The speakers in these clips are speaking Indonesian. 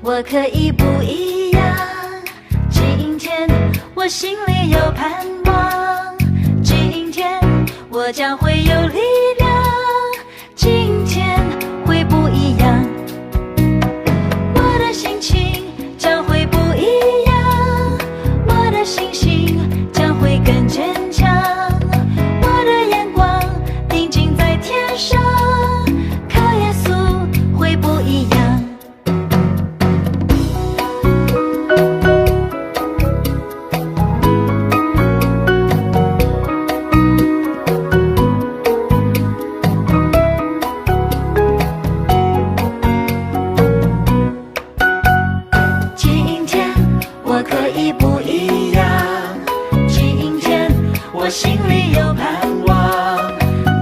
我可以不一样，今天我心里有盼望，今天我将会有力量，今天会不一样，我的心情将会不一样，我的信心将会更坚强，我的眼光定睛在天上，靠耶稣会不一样。我心里有盼望，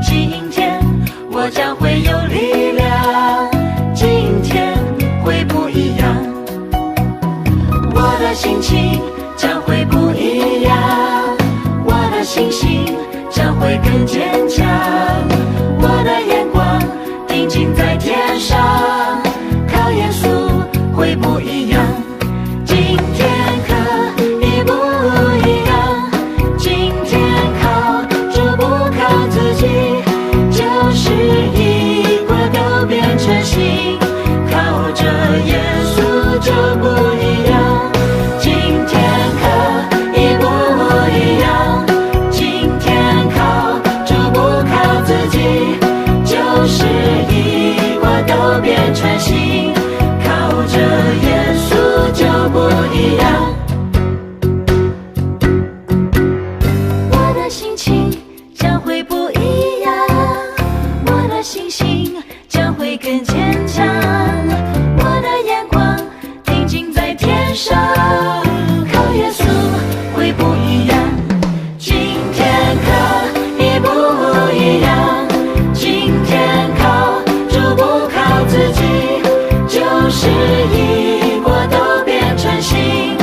今天我将会有力量，今天会不一样，我的心情将会不一样，我的信心将会更坚强，我的眼光定睛在天上，靠耶稣会不一样，今天可以不一样，就是一过都变成新，靠着耶稣就不一样，今天可以不一样，今天靠主不靠自己，就是一过都变成新，靠着耶稣就不一样，我的心情将会不一样，我的信心将会更坚强，我的眼光定睛在天上，靠耶稣会不一样，今天可以不一样，今天靠主不靠自己，就是一过都变成新，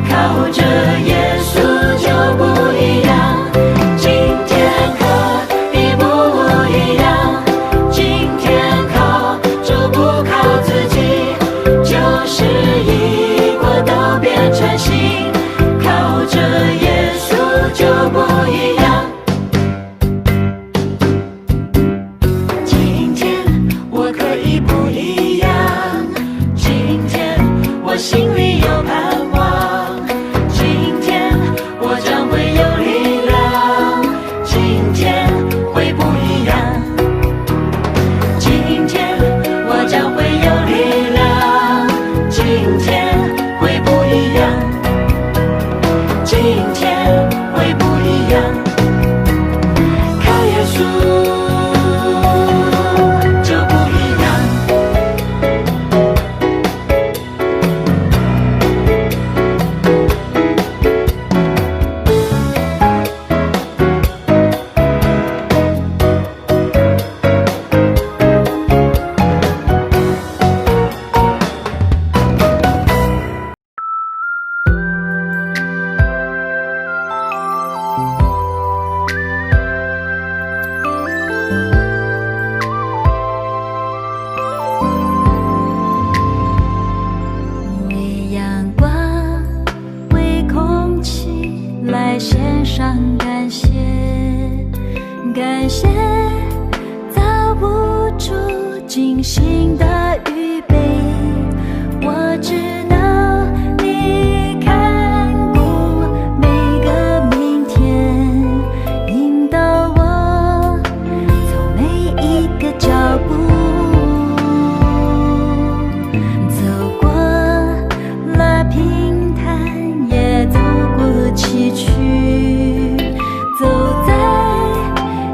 靠着耶稣就不一样，今天可以不一样，今天靠主不靠自己，就是一过都变成新。心的预备。我知道你看顾每个明天，引导我走每一个脚步，走过了平坦，也走过崎岖，走在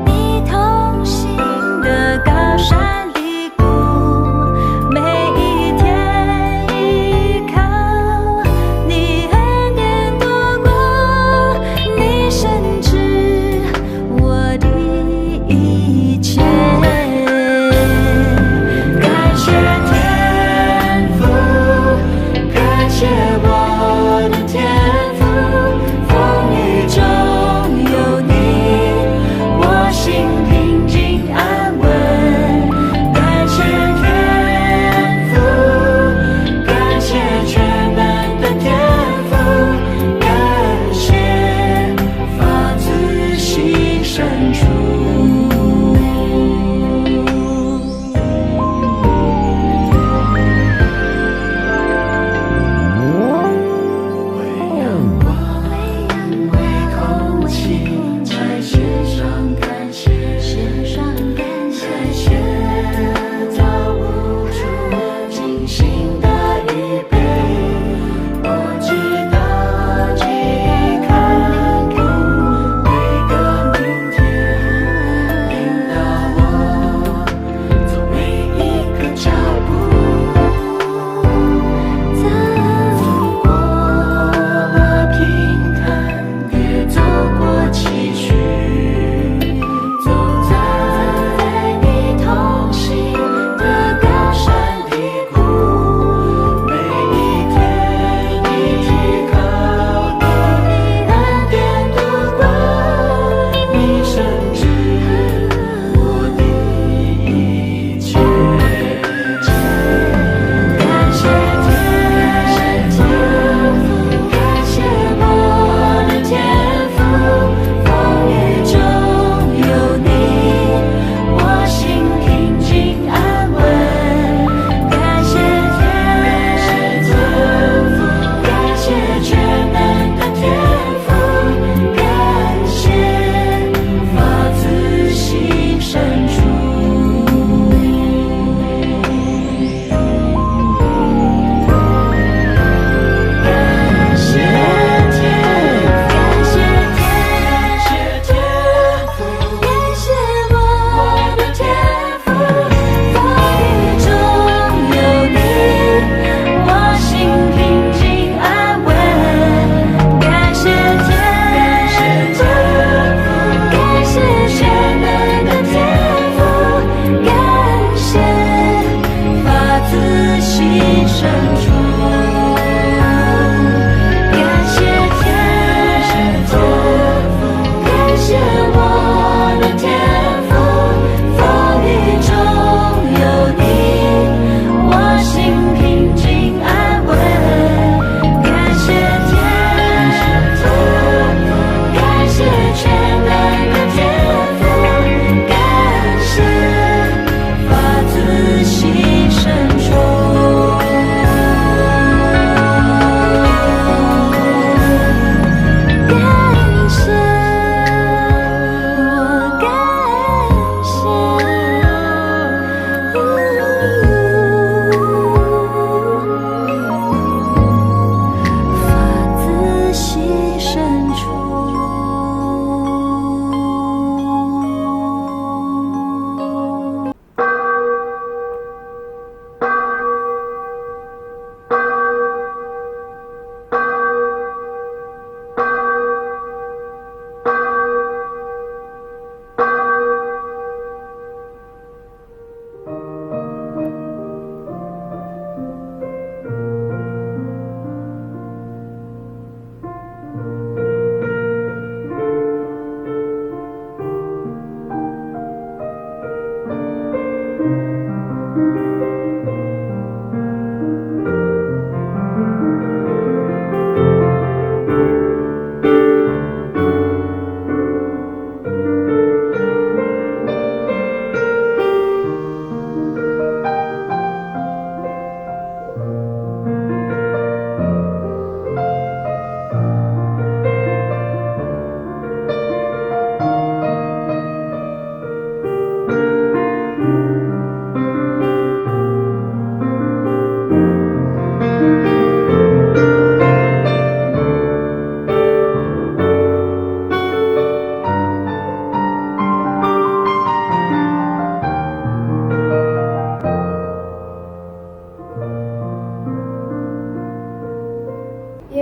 你同行的高山低谷。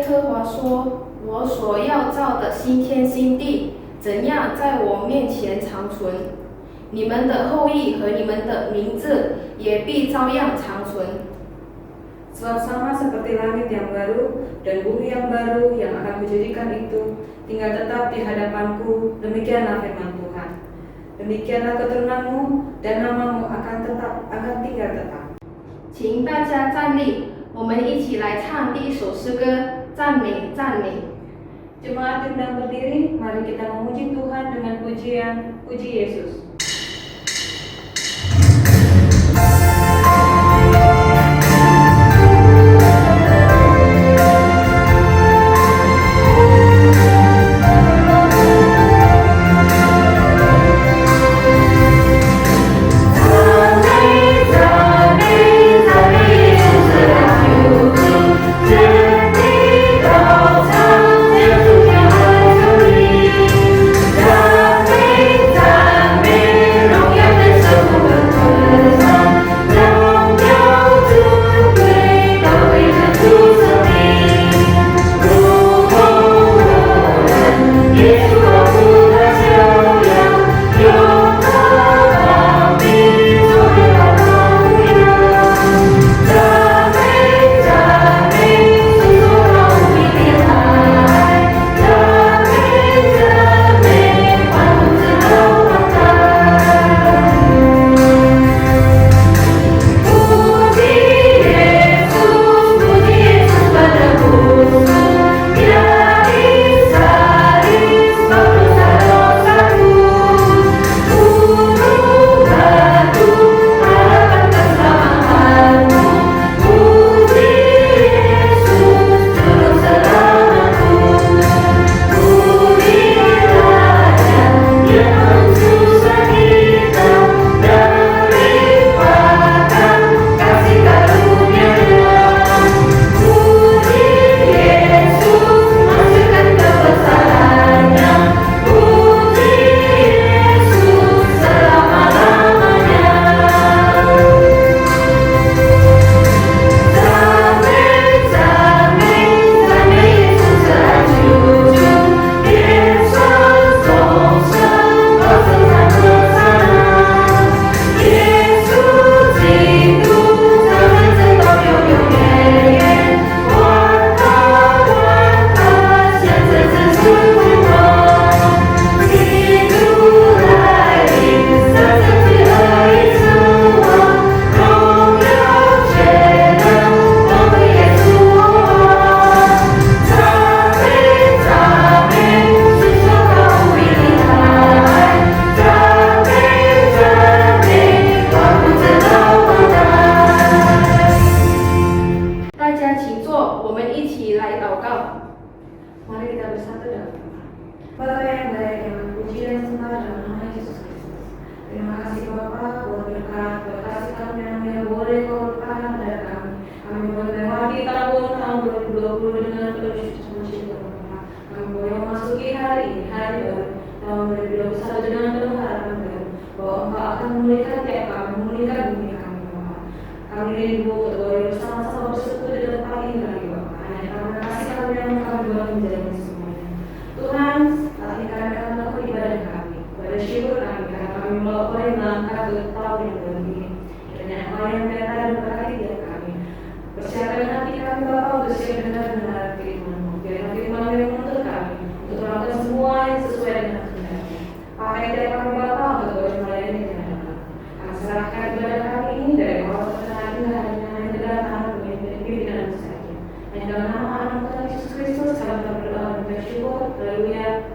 和华说：我所要造的新天新地，怎样在我面前长存？你们的后裔和你们的名字也必照样长存。Sebab sama seperti langit yang baru dan bumi yang baru yang akan kujadikan itu tinggal tetap di hadapanku, demikianlah firman Tuhan. Demikianlah keturunanmu dan namamu akan tinggal tetap. 请大家站立，我们一起来唱第一首诗歌《赞美赞美》。 Jemaat yang berdiri, mari kita memuji Tuhan dengan pujian, puji Yesus. Mari kita bersatu dalam doa. Bapa yang baik, yang puji dan sembah dalam nama Yesus Kristus. Terima kasih Bapa buat berkat, buat kasih karunia yang boleh Kau limpahkan pada kami. Kami boleh melewati tahun 2020 dengan penuh sukacita Bapa. Kami boleh memasuki hari ini, hari baru tahun 2021 dengan penuh harapan baru. Bahwa Engkau akan memulihkan tiap kami, memulihkan bumi kami Bapa. Kami rindu boleh bersama-sama bersekutu di tempat ini lagi Bapa. Hanya karena kasih karunia yang Kau boleh menjalani semuanya. Tuhan, saat ini kami akan melakukan ibadah kami. Pada syukur kami karena kami boleh melangkah ke tahun yang baru ini. Kiranya Engkau yang menyertai dan memberkati tiap kami. Persiapkan hati kami Bapa untuk siap dengar benar firman-Mu. Biarlah firman-Mu yang menuntut kami untuk melakukan semua yang sesuai dengan kehendak-Mu. Pakai tiap kami Bapa untuk boleh melayani dengan benar. Kami serahkan ibadah kami ini dari awal sampai akhir hanya dengan tangan pimpinan saja. Hanya dalam nama Anak Tuhan Yesus Kristus kami berdoa dan bersyukur. Haleluya.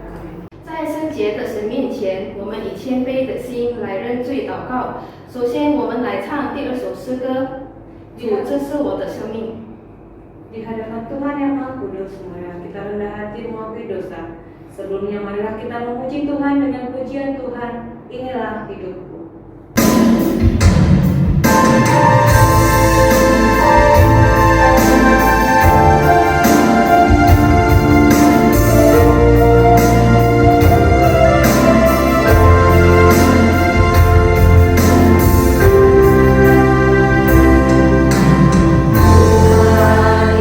在圣洁的神面前，我们以谦卑的心来认罪祷告。首先，我们来唱第二首诗歌。主，这是我的生命。 Di hadapan Tuhan yang Maha Kudus, marilah kita rendah hati mengakui dosa. Sebelumnya marilah kita memuji Tuhan dengan pujian Tuhan, inilah hidupku.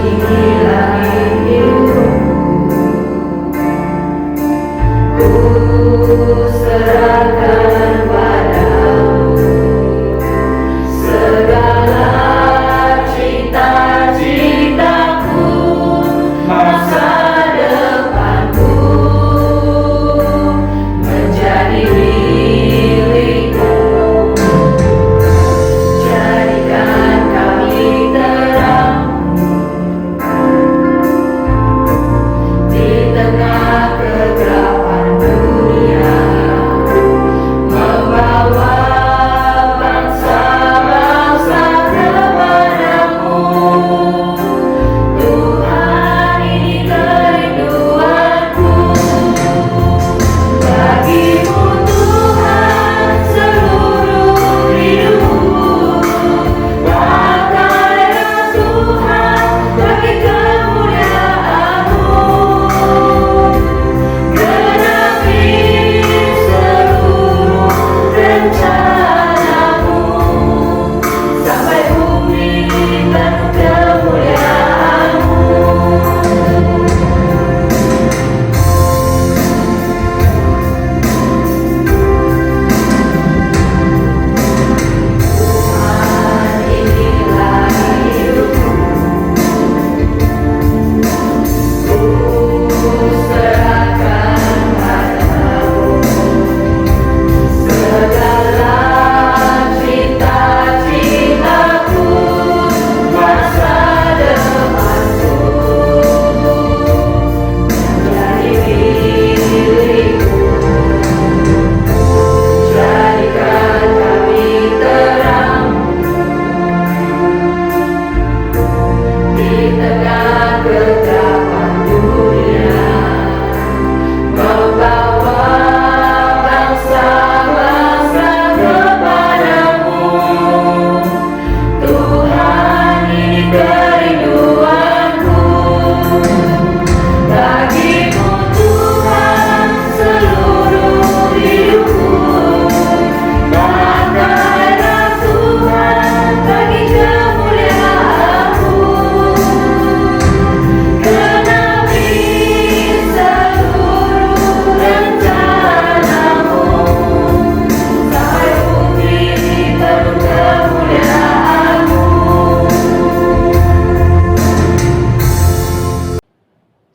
Inilah hidupku.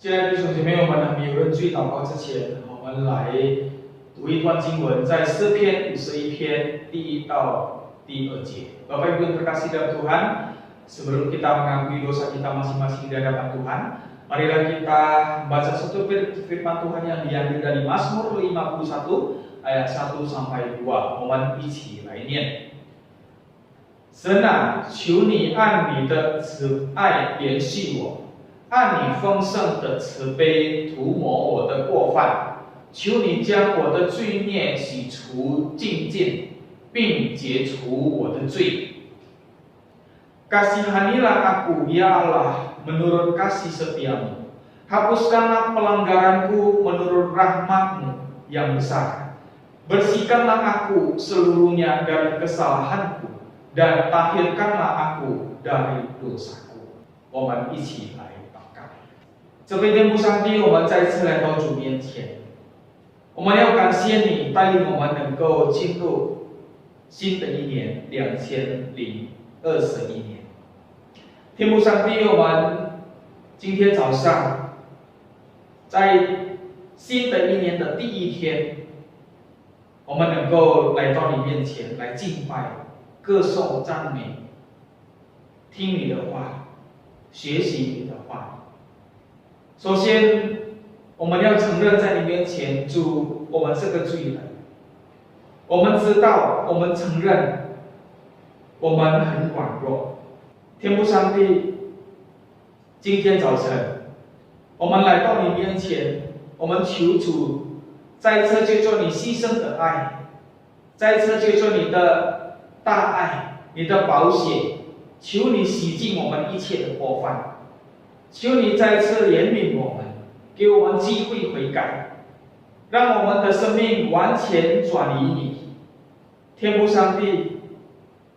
亲爱的弟兄姐妹，我们还没有认罪祷告之前，我们来读一段经文，在诗篇51篇第1到第2节。Bapak Ibu yang terkasih dalam Tuhan, sebelum kita mengakui dosa kita masing-masing di hadapan Tuhan, marilah kita baca satu firman Tuhan yang diambil dari Mazmur 51 ayat 1 sampai 2。我们一起来念。神啊，求你按你的慈爱怜恤我，按你丰盛的慈悲涂抹我的过犯，求你将我的罪孽洗除净尽，并解除我的罪。Kasihanilah aku, ya Allah, menurut kasih setiamu. Hapuskanlah pelanggaranku menurut rahmat-Mu yang besar. Bersihkanlah aku seluruhnya dari kesalahanku, dan tahirkanlah aku dari dosaku。我们一起来祷告。这位天父上帝，我们再次来到主面前，我们要感谢你带领我们能够进入新的一年2021年。天父上帝，我们今天早上在新的一年的第一天，我们能够来到你面前来敬拜、歌颂、赞美，听你的话，学习你的话。首先，我们要承认在你面前，主，我们是个罪人。我们知道，我们承认，我们很软弱。天父上帝，今天早晨，我们来到你面前，我们求主再次接受你牺牲的爱，再次接受你的大爱，你的宝血，求你洗净我们一切的过犯，求你再次怜悯我们，给我们机会悔改，让我们的生命完全转移你。天父上帝，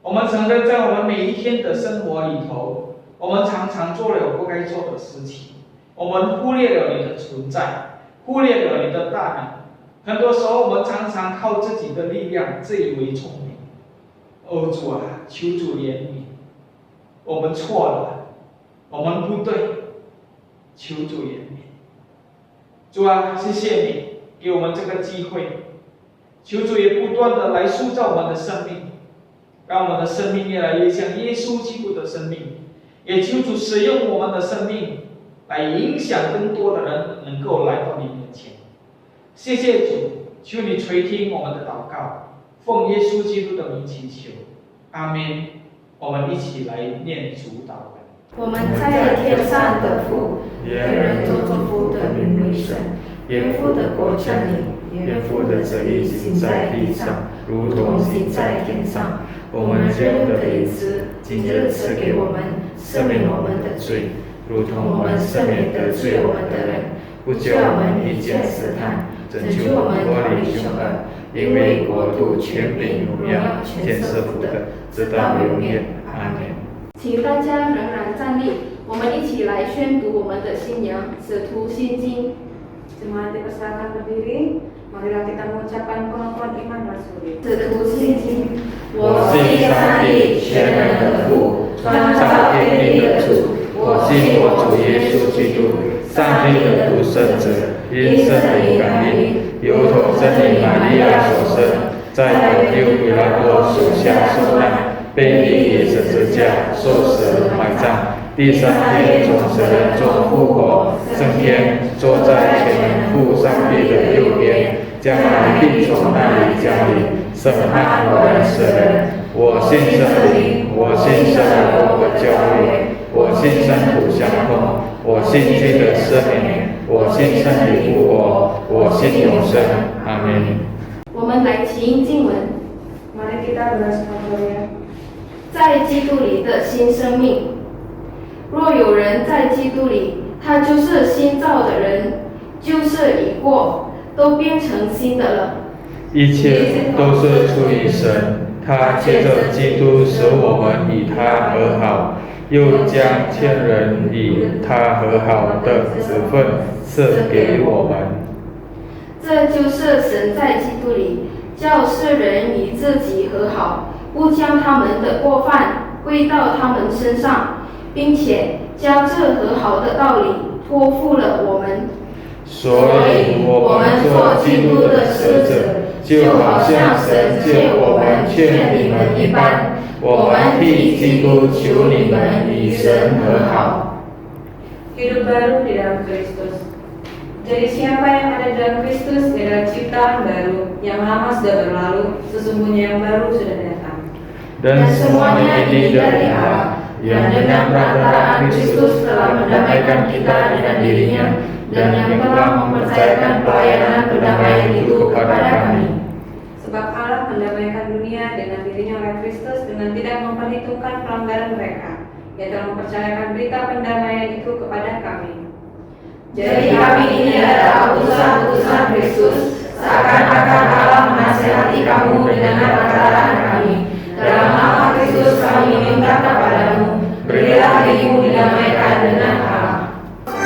我们承认在我们每一天的生活里头，我们常常做了不该做的事情，我们忽略了你的存在，忽略了你的大能。很多时候，我们常常靠自己的力量，自以为聪明。哦，主啊，求主怜悯，我们错了，我们不对，求主怜悯。主啊，谢谢你给我们这个机会，求主也不断的来塑造我们的生命，让我们的生命越来越像耶稣基督的生命，也求主使用我们的生命来影响更多的人能够来到你面前。谢谢主，求你垂听我们的祷告，奉耶稣基督的名祈求，阿们。我们一起来念主祷文。我们在天上的父，愿人都祝福的名为圣，愿父的国降临，愿父的旨意行在地上，如同行在天上。我们日用的饮食，今日赐给我们，赦免我们的罪，如同我们赦免得罪我们的人，不叫我们遇见试探，拯救我们脱离凶恶。因为国度、权柄、荣耀，全是父的，直到永远。阿门。请大家仍然站立，我们一起来宣读我们的信仰《使徒信经》。Jemaat dipersilakan berdiri. Marilah kita mengucapkan pengakuan iman rasuli. 使徒信经，我信上帝全能的父，创造天地的主。我信我主耶稣基督，上帝的独生子，因圣灵感孕，由同真理玛利亚所生，在本丢比拉多属下受难，被钉于十字架，受死埋葬。第三天从死人中复活，升天，坐在全能父上帝的右边，将来必从那里降临，审判活人死人。我信圣灵，我信圣灵和教会，我信圣徒相通，我信罪的赦免，我信身体复活，我信永生。阿门。我们来听经文。 Mari kita bersabar. 在基督里的新生命。若有人在基督里，他就是新造的人，旧事已过，都变成新的了。一切都是出于神，他借着基督使我们与他和好，又将天人与他和好的职分赐给我们。这就是神在基督里叫世人与自己和好，不将他们的过犯归到他们身上，并且将这和好的道理托付了我们。所以我们做基督的使者，就好像神借我们劝你们一般，我们替基督求你们与神和好。 Hidup baru di dalam Kristus. Jadi siapa yang ada dalam Kristus adalah ciptaan baru, yang lama sudah berlalu, sesungguhnya yang baru sudah datang. Dan semuanya ini dari Allah, yang dengan perantaraan Kristus telah mendamaikan kita dengan dirinya, dan yang telah mempercayakan pelayanan perdamaian itu kepada kami. Sebab Allah mendamaikan dunia dengan dirinya oleh Kristus dengan tidak memperhitungkan pelanggaran mereka. Ia telah mempercayakan berita pendamaian itu kepada kami. Jadi kami ini adalah utusan-utusan Kristus, seakan-akan Allah menasihati kamu dengan perkataan kami. Dalam nama Kristus kami meminta kepadamu, berilah dirimu didamaikan dengan Allah. Yesus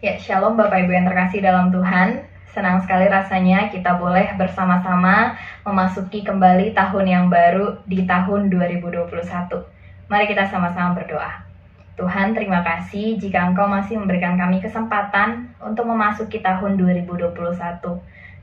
Ya, shalom Bapak Ibu yang terkasih dalam Tuhan. Senang sekali rasanya kita boleh bersama-sama memasuki kembali tahun yang baru di tahun 2021. Mari kita sama-sama berdoa. Tuhan, terima kasih jika Engkau masih memberikan kami kesempatan untuk memasuki tahun 2021.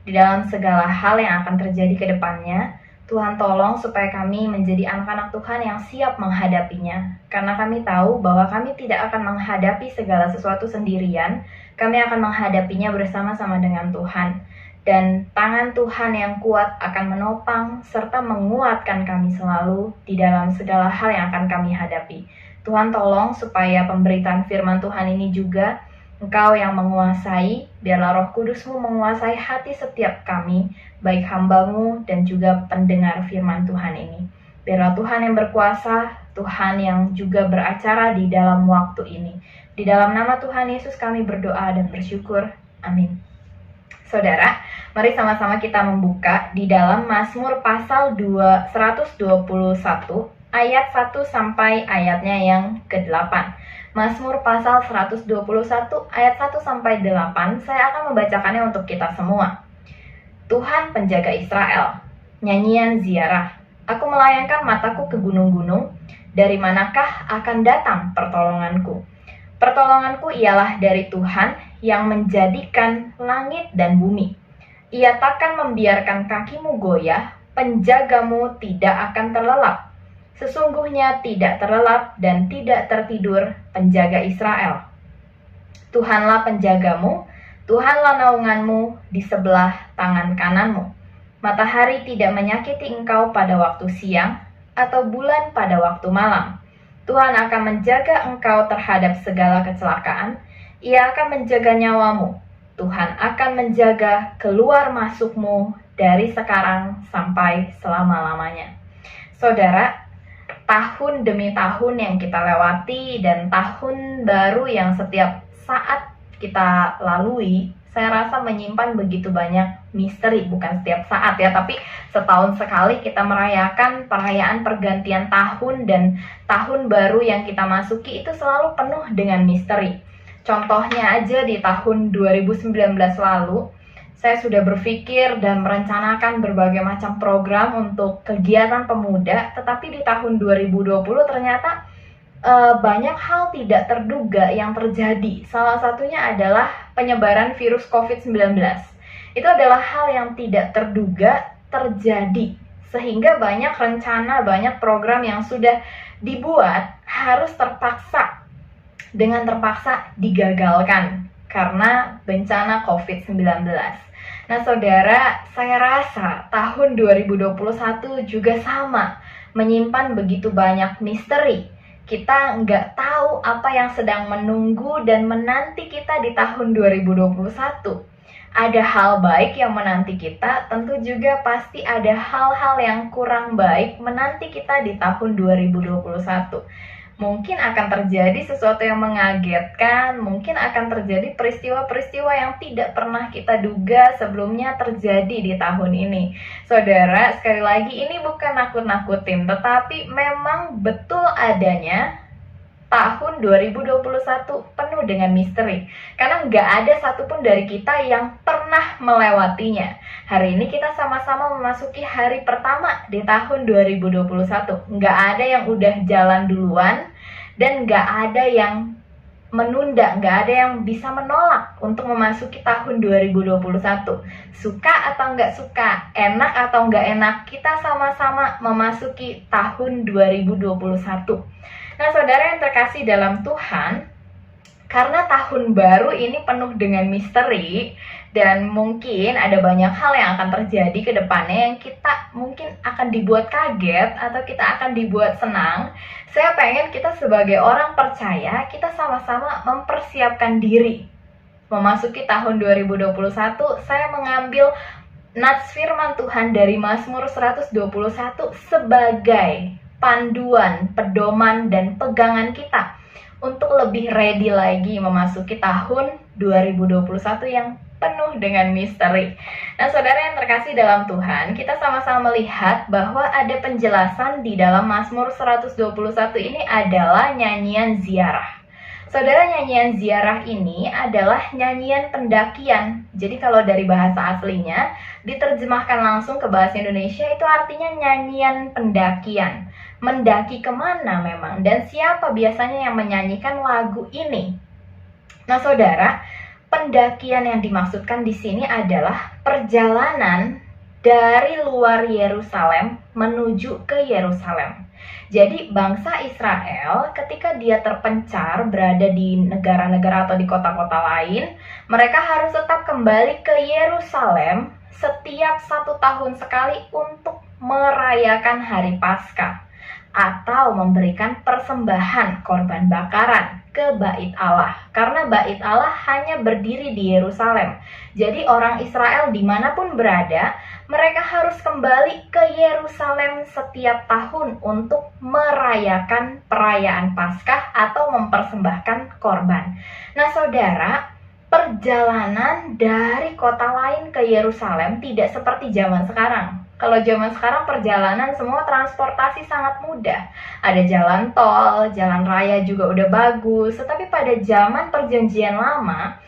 Di dalam segala hal yang akan terjadi ke depannya, Tuhan tolong supaya kami menjadi anak-anak Tuhan yang siap menghadapinya. Karena kami tahu bahwa kami tidak akan menghadapi segala sesuatu sendirian, kami akan menghadapinya bersama-sama dengan Tuhan. Dan tangan Tuhan yang kuat akan menopang serta menguatkan kami selalu di dalam segala hal yang akan kami hadapi. Tuhan tolong supaya pemberitaan firman Tuhan ini juga Engkau yang menguasai, biarlah Roh Kudus-Mu menguasai hati setiap kami, baik hamba-Mu dan juga pendengar firman Tuhan ini. Biarlah Tuhan yang berkuasa, Tuhan yang juga beracara di dalam waktu ini. Di dalam nama Tuhan Yesus kami berdoa dan bersyukur. Amin. Saudara, mari sama-sama kita membuka di dalam Mazmur pasal 121 ayat 1 sampai ayatnya yang ke-8. Mazmur pasal 121 ayat 1 sampai 8, saya akan membacakannya untuk kita semua. Tuhan penjaga Israel, nyanyian ziarah. Aku melayangkan mataku ke gunung-gunung, dari manakah akan datang pertolonganku? Pertolonganku ialah dari Tuhan yang menjadikan langit dan bumi. Ia takkan membiarkan kakimu goyah, penjagamu tidak akan terlelap. Sesungguhnya tidak terlelap dan tidak tertidur penjaga Israel. Tuhanlah penjagamu, Tuhanlah naunganmu di sebelah tangan kananmu. Matahari tidak menyakiti engkau pada waktu siang, atau bulan pada waktu malam. Tuhan akan menjaga engkau terhadap segala kecelakaan, Ia akan menjaga nyawamu. Tuhan akan menjaga keluar masukmu dari sekarang sampai selama-lamanya. Saudara, tahun demi tahun yang kita lewati dan tahun baru yang setiap saat kita lalui, saya rasa menyimpan begitu banyak misteri, bukan setiap saat ya, tapi setahun sekali kita merayakan perayaan pergantian tahun dan tahun baru yang kita masuki itu selalu penuh dengan misteri. Contohnya aja di tahun 2019 lalu, saya sudah berpikir dan merencanakan berbagai macam program untuk kegiatan pemuda, tetapi di tahun 2020 ternyata banyak hal tidak terduga yang terjadi. Salah satunya adalah penyebaran virus COVID-19. Itu adalah hal yang tidak terduga terjadi, sehingga banyak rencana, banyak program yang sudah dibuat harus terpaksa digagalkan karena bencana COVID-19. Nah saudara, saya rasa tahun 2021 juga sama, menyimpan begitu banyak misteri. Kita nggak tahu apa yang sedang menunggu dan menanti kita di tahun 2021. Ada hal baik yang menanti kita, tentu juga pasti ada hal-hal yang kurang baik menanti kita di tahun 2021. Mungkin akan terjadi sesuatu yang mengagetkan, mungkin akan terjadi peristiwa-peristiwa yang tidak pernah kita duga sebelumnya terjadi di tahun ini. Saudara, sekali lagi ini bukan nakut-nakutin, tetapi memang betul adanya tahun 2021 penuh dengan misteri. Karena nggak ada satupun dari kita yang pernah melewatinya. Hari ini kita sama-sama memasuki hari pertama di tahun 2021. Nggak ada yang udah jalan duluan dan nggak ada yang menunda, nggak ada yang bisa menolak untuk memasuki tahun 2021. Suka atau nggak suka, enak atau nggak enak, kita sama-sama memasuki tahun 2021. Nah saudara yang terkasih dalam Tuhan, karena tahun baru ini penuh dengan misteri dan mungkin ada banyak hal yang akan terjadi ke depannya yang kita mungkin akan dibuat kaget atau kita akan dibuat senang. Saya pengen kita sebagai orang percaya, kita sama-sama mempersiapkan diri. Memasuki tahun 2021, saya mengambil nats firman Tuhan dari Mazmur 121 sebagai panduan, pedoman, dan pegangan kita untuk lebih ready lagi memasuki tahun 2021 yang penuh dengan misteri. Nah saudara yang terkasih dalam Tuhan, kita sama-sama melihat bahwa ada penjelasan di dalam Mazmur 121 ini adalah nyanyian ziarah. Saudara, nyanyian ziarah ini adalah nyanyian pendakian. Jadi kalau dari bahasa aslinya diterjemahkan langsung ke bahasa Indonesia itu artinya nyanyian pendakian. Mendaki kemana memang, dan siapa biasanya yang menyanyikan lagu ini? Nah saudara, pendakian yang dimaksudkan di sini adalah perjalanan dari luar Yerusalem menuju ke Yerusalem. Jadi bangsa Israel ketika dia terpencar berada di negara-negara atau di kota-kota lain, mereka harus tetap kembali ke Yerusalem setiap 1 tahun sekali untuk merayakan hari Paskah atau memberikan persembahan korban bakaran ke Bait Allah, karena Bait Allah hanya berdiri di Yerusalem. Jadi orang Israel dimanapun berada, mereka harus kembali ke Yerusalem setiap tahun untuk merayakan perayaan Paskah atau mempersembahkan korban. Nah saudara, perjalanan dari kota lain ke Yerusalem tidak seperti zaman sekarang. Kalau zaman sekarang perjalanan semua transportasi sangat mudah. Ada jalan tol, jalan raya juga udah bagus. Tetapi pada zaman perjanjian lama,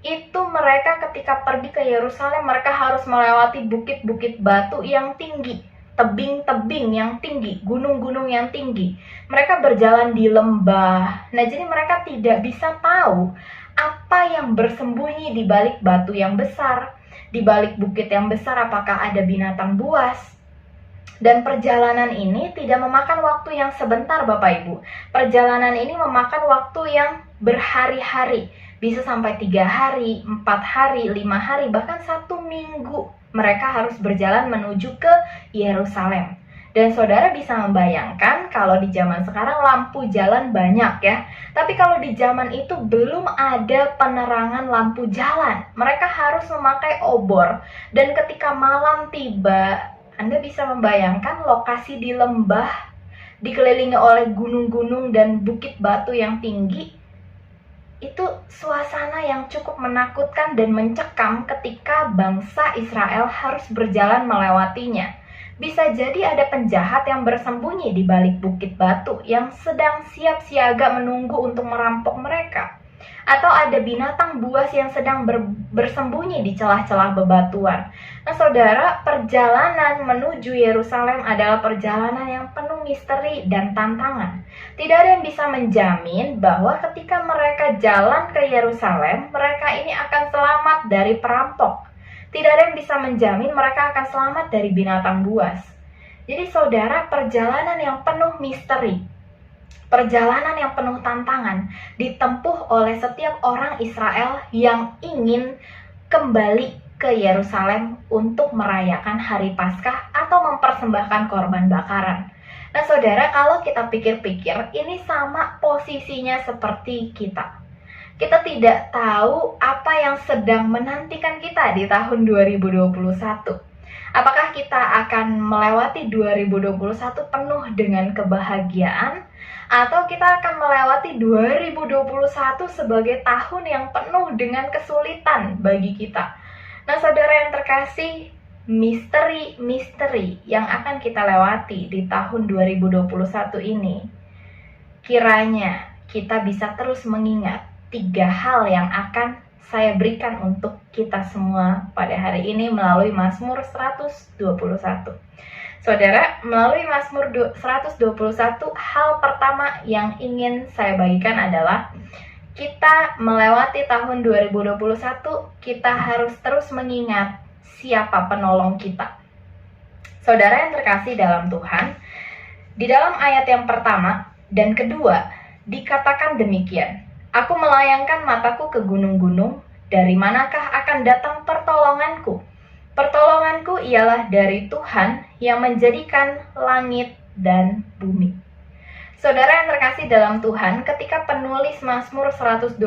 itu mereka ketika pergi ke Yerusalem, mereka harus melewati bukit-bukit batu yang tinggi, tebing-tebing yang tinggi, gunung-gunung yang tinggi. Mereka berjalan di lembah. Nah, jadi mereka tidak bisa tahu apa yang bersembunyi di balik batu yang besar. Di balik bukit yang besar apakah ada binatang buas? Dan perjalanan ini tidak memakan waktu yang sebentar Bapak Ibu. Perjalanan ini memakan waktu yang berhari-hari. Bisa sampai 3 hari, 4 hari, 5 hari, bahkan 1 minggu. Mereka harus berjalan menuju ke Yerusalem. Dan saudara bisa membayangkan kalau di zaman sekarang lampu jalan banyak ya. Tapi kalau di zaman itu belum ada penerangan lampu jalan. Mereka harus memakai obor. Dan ketika malam tiba, Anda bisa membayangkan lokasi di lembah, dikelilingi oleh gunung-gunung dan bukit batu yang tinggi. Itu suasana yang cukup menakutkan dan mencekam ketika bangsa Israel harus berjalan melewatinya. Bisa jadi ada penjahat yang bersembunyi di balik bukit batu yang sedang siap siaga menunggu untuk merampok mereka. Atau ada binatang buas yang sedang bersembunyi di celah-celah bebatuan. Nah saudara, perjalanan menuju Yerusalem adalah perjalanan yang penuh misteri dan tantangan. Tidak ada yang bisa menjamin bahwa ketika mereka jalan ke Yerusalem, mereka ini akan selamat dari perampok. Tidak ada yang bisa menjamin mereka akan selamat dari binatang buas. Jadi saudara, perjalanan yang penuh misteri, perjalanan yang penuh tantangan ditempuh oleh setiap orang Israel yang ingin kembali ke Yerusalem untuk merayakan hari Paskah atau mempersembahkan korban bakaran. Nah saudara, kalau kita pikir-pikir, ini sama posisinya seperti kita. Kita tidak tahu apa yang sedang menantikan kita di tahun 2021. Apakah kita akan melewati 2021 penuh dengan kebahagiaan, atau kita akan melewati 2021 sebagai tahun yang penuh dengan kesulitan bagi kita? Nah saudara yang terkasih, misteri-misteri yang akan kita lewati di tahun 2021 ini, kiranya kita bisa terus mengingat 3 hal yang akan saya berikan untuk kita semua pada hari ini melalui Mazmur 121. Saudara, melalui Mazmur 121, hal pertama yang ingin saya bagikan adalah kita melewati tahun 2021, kita harus terus mengingat siapa penolong kita. Saudara yang terkasih dalam Tuhan, di dalam ayat yang pertama dan kedua dikatakan demikian. Aku melayangkan mataku ke gunung-gunung, dari manakah akan datang pertolonganku? Pertolonganku ialah dari Tuhan yang menjadikan langit dan bumi. Saudara yang terkasih dalam Tuhan, ketika penulis Mazmur 121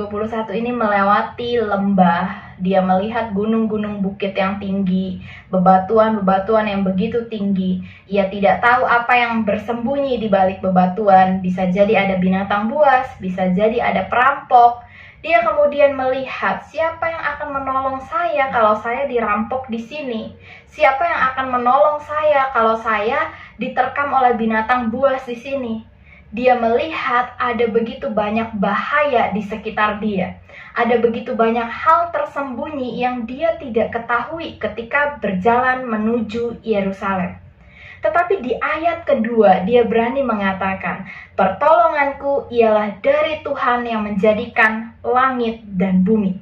ini melewati lembah, dia melihat gunung-gunung bukit yang tinggi, bebatuan-bebatuan yang begitu tinggi. Ia tidak tahu apa yang bersembunyi di balik bebatuan, bisa jadi ada binatang buas, bisa jadi ada perampok. Dia kemudian melihat siapa yang akan menolong saya kalau saya dirampok di sini. Siapa yang akan menolong saya kalau saya diterkam oleh binatang buas di sini. Dia melihat ada begitu banyak bahaya di sekitar dia. Ada begitu banyak hal tersembunyi yang dia tidak ketahui ketika berjalan menuju Yerusalem. Tetapi di ayat kedua dia berani mengatakan, pertolonganku ialah dari Tuhan yang menjadikan langit dan bumi.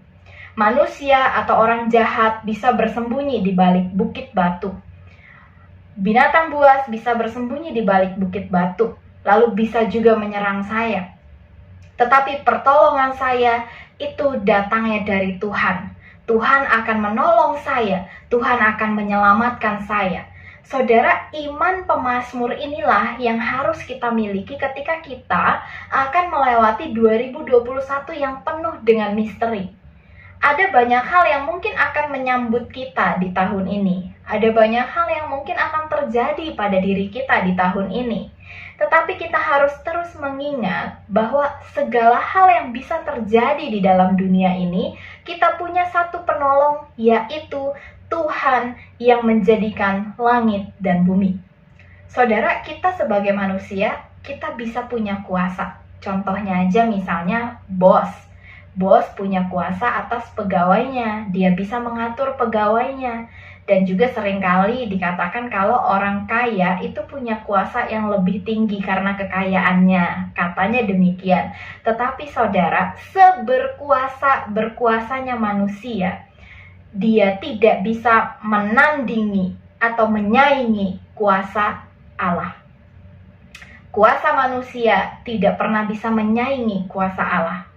Manusia atau orang jahat bisa bersembunyi di balik bukit batu. Binatang buas bisa bersembunyi di balik bukit batu, lalu bisa juga menyerang saya. Tetapi pertolongan saya itu datangnya dari Tuhan. Tuhan akan menolong saya, Tuhan akan menyelamatkan saya. Saudara, iman pemazmur inilah yang harus kita miliki ketika kita akan melewati 2021 yang penuh dengan misteri. Ada banyak hal yang mungkin akan menyambut kita di tahun ini. Ada banyak hal yang mungkin akan terjadi pada diri kita di tahun ini. Tetapi kita harus terus mengingat bahwa segala hal yang bisa terjadi di dalam dunia ini, kita punya satu penolong, yaitu Tuhan yang menjadikan langit dan bumi. Saudara, kita sebagai manusia, kita bisa punya kuasa. Contohnya aja misalnya bos. Bos punya kuasa atas pegawainya, dia bisa mengatur pegawainya. Dan juga seringkali dikatakan kalau orang kaya itu punya kuasa yang lebih tinggi karena kekayaannya, katanya demikian. Tetapi saudara, seberkuasanya manusia, dia tidak bisa menandingi atau menyaingi kuasa Allah. Kuasa manusia tidak pernah bisa menyaingi kuasa Allah.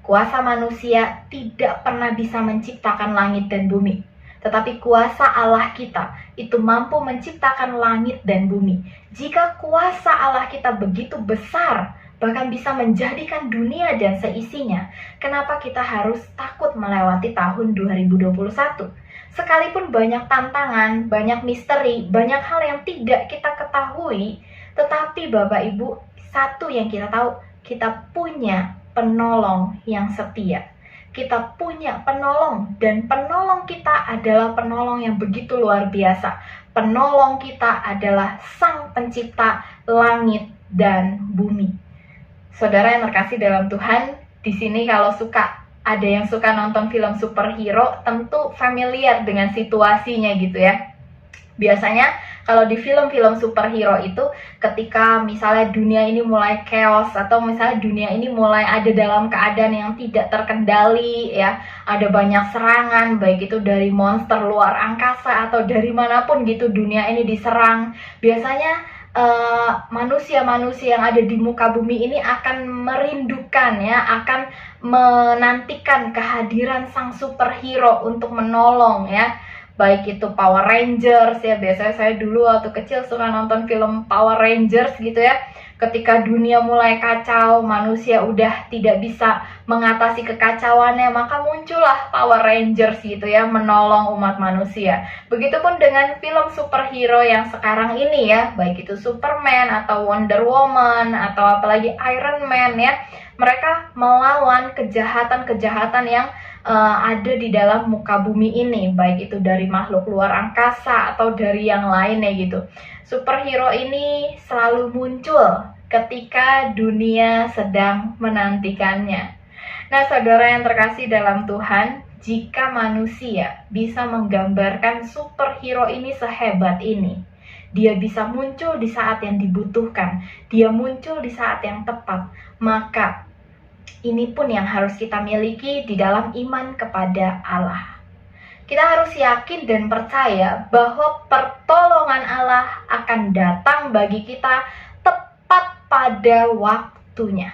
Kuasa manusia tidak pernah bisa menciptakan langit dan bumi. Tetapi kuasa Allah kita itu mampu menciptakan langit dan bumi. Jika kuasa Allah kita begitu besar, bahkan bisa menjadikan dunia dan seisinya, kenapa kita harus takut melewati tahun 2021? Sekalipun banyak tantangan, banyak misteri, banyak hal yang tidak kita ketahui, tetapi Bapak Ibu, satu yang kita tahu, kita punya penolong yang setia. Kita punya penolong, dan penolong kita adalah penolong yang begitu luar biasa. Penolong kita adalah Sang Pencipta langit dan bumi. Saudara yang terkasih dalam Tuhan, di sini kalau ada yang suka nonton film superhero, tentu familiar dengan situasinya gitu ya. Biasanya kalau di film-film superhero itu ketika misalnya dunia ini mulai chaos atau misalnya dunia ini mulai ada dalam keadaan yang tidak terkendali ya, ada banyak serangan baik itu dari monster luar angkasa atau dari manapun gitu dunia ini diserang. Biasanya manusia-manusia yang ada di muka bumi ini akan merindukan ya, akan menantikan kehadiran sang superhero untuk menolong ya. Baik itu Power Rangers ya, biasanya saya dulu waktu kecil suka nonton film Power Rangers gitu ya. Ketika dunia mulai kacau, manusia udah tidak bisa mengatasi kekacauannya, maka muncullah Power Rangers gitu ya, menolong umat manusia. Begitupun dengan film superhero yang sekarang ini ya, baik itu Superman atau Wonder Woman atau apalagi Iron Man ya. Mereka melawan kejahatan-kejahatan yang ada di dalam muka bumi ini, baik itu dari makhluk luar angkasa atau dari yang lainnya gitu. Superhero ini selalu muncul ketika dunia sedang menantikannya. Nah, saudara yang terkasih dalam Tuhan, jika manusia bisa menggambarkan superhero ini sehebat ini, dia bisa muncul di saat yang dibutuhkan, dia muncul di saat yang tepat, maka ini pun yang harus kita miliki di dalam iman kepada Allah. Kita harus yakin dan percaya bahwa pertolongan Allah akan datang bagi kita tepat pada waktunya.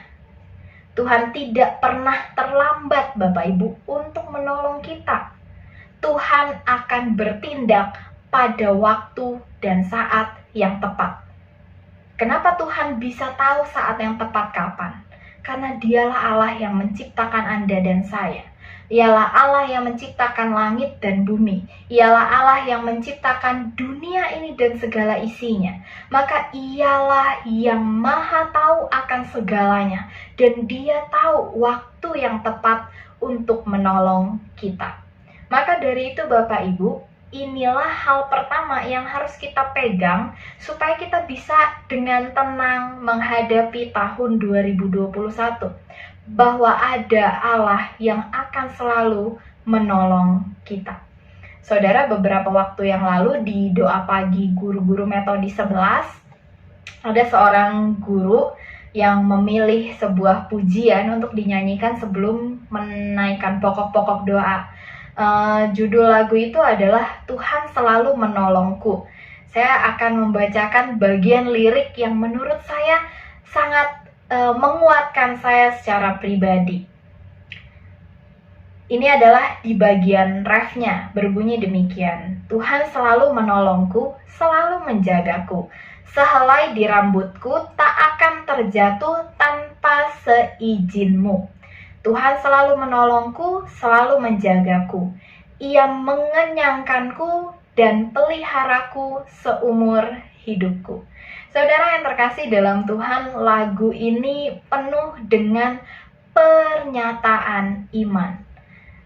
Tuhan tidak pernah terlambat Bapak Ibu untuk menolong kita. Tuhan akan bertindak pada waktu dan saat yang tepat. Kenapa Tuhan bisa tahu saat yang tepat kapan? Karena dialah Allah yang menciptakan Anda dan saya. Ialah Allah yang menciptakan langit dan bumi. Ialah Allah yang menciptakan dunia ini dan segala isinya. Maka ialah yang maha tahu akan segalanya. Dan dia tahu waktu yang tepat untuk menolong kita. Maka dari itu Bapak Ibu, inilah hal pertama yang harus kita pegang supaya kita bisa dengan tenang menghadapi tahun 2021. Bahwa ada Allah yang akan selalu menolong kita. Saudara, beberapa waktu yang lalu di doa pagi guru-guru Metodis 11, ada seorang guru yang memilih sebuah pujian untuk dinyanyikan sebelum menaikkan pokok-pokok doa. Judul lagu itu adalah Tuhan Selalu Menolongku. Saya akan membacakan bagian lirik yang menurut saya sangat menguatkan saya secara pribadi. Ini adalah di bagian refnya, berbunyi demikian. Tuhan selalu menolongku, selalu menjagaku. Sehelai di rambutku tak akan terjatuh tanpa seizin-Mu. Tuhan selalu menolongku, selalu menjagaku. Ia mengenyangkanku dan peliharaku seumur hidupku. Saudara yang terkasih dalam Tuhan, lagu ini penuh dengan pernyataan iman.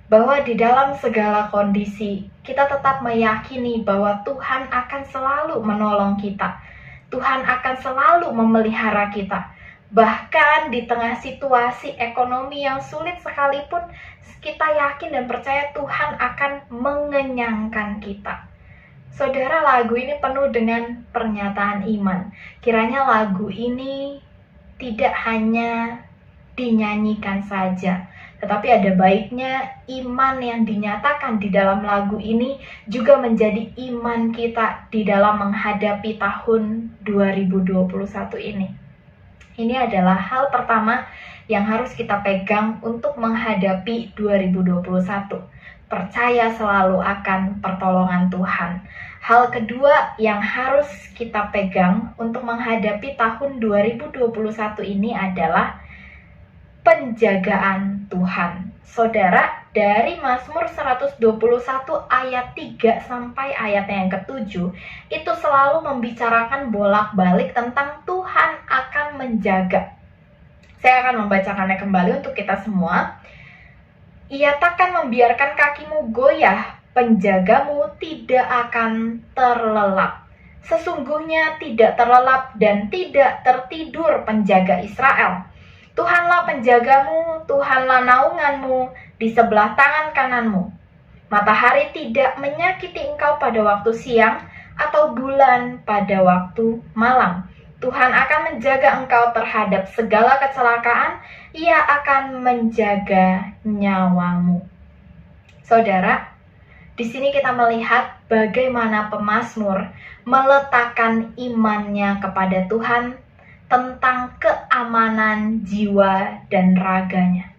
Bahwa di dalam segala kondisi, kita tetap meyakini bahwa Tuhan akan selalu menolong kita. Tuhan akan selalu memelihara kita. Bahkan di tengah situasi ekonomi yang sulit sekalipun, kita yakin dan percaya Tuhan akan mengenyangkan kita. Saudara, lagu ini penuh dengan pernyataan iman. Kiranya lagu ini tidak hanya dinyanyikan saja, tetapi ada baiknya iman yang dinyatakan di dalam lagu ini juga menjadi iman kita di dalam menghadapi tahun 2021 ini. Ini adalah hal pertama yang harus kita pegang untuk menghadapi 2021. Percaya selalu akan pertolongan Tuhan. Hal kedua yang harus kita pegang untuk menghadapi tahun 2021 ini adalah penjagaan Tuhan. Saudara, dari Mazmur 121 ayat 3 sampai ayat yang ke-7 itu selalu membicarakan bolak-balik tentang Tuhan akan menjaga. Saya akan membacakannya kembali untuk kita semua. Ia takkan membiarkan kakimu goyah, penjagamu tidak akan terlelap. Sesungguhnya tidak terlelap dan tidak tertidur penjaga Israel. Tuhanlah penjagamu, Tuhanlah naunganmu di sebelah tangan kananmu. Matahari tidak menyakiti engkau pada waktu siang atau bulan pada waktu malam. Tuhan akan menjaga engkau terhadap segala kecelakaan, Ia akan menjaga nyawamu. Saudara, di sini kita melihat bagaimana pemazmur meletakkan imannya kepada Tuhan tentang keamanan jiwa dan raganya.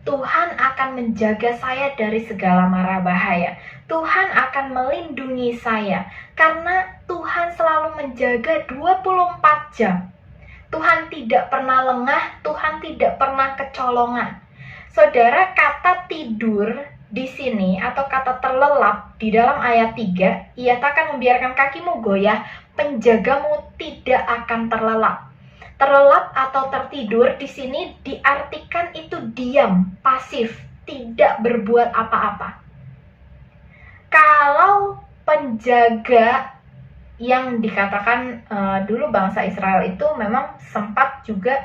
Tuhan akan menjaga saya dari segala mara bahaya. Tuhan akan melindungi saya karena Tuhan selalu menjaga 24 jam. Tuhan tidak pernah lengah, Tuhan tidak pernah kecolongan. Saudara, kata tidur di sini atau kata terlelap di dalam ayat 3, Ia takkan membiarkan kakimu goyah, penjagamu tidak akan terlelap. Terlelap atau tertidur di sini diartikan itu diam, pasif, tidak berbuat apa-apa. Kalau penjaga yang dikatakan dulu bangsa Israel itu memang sempat juga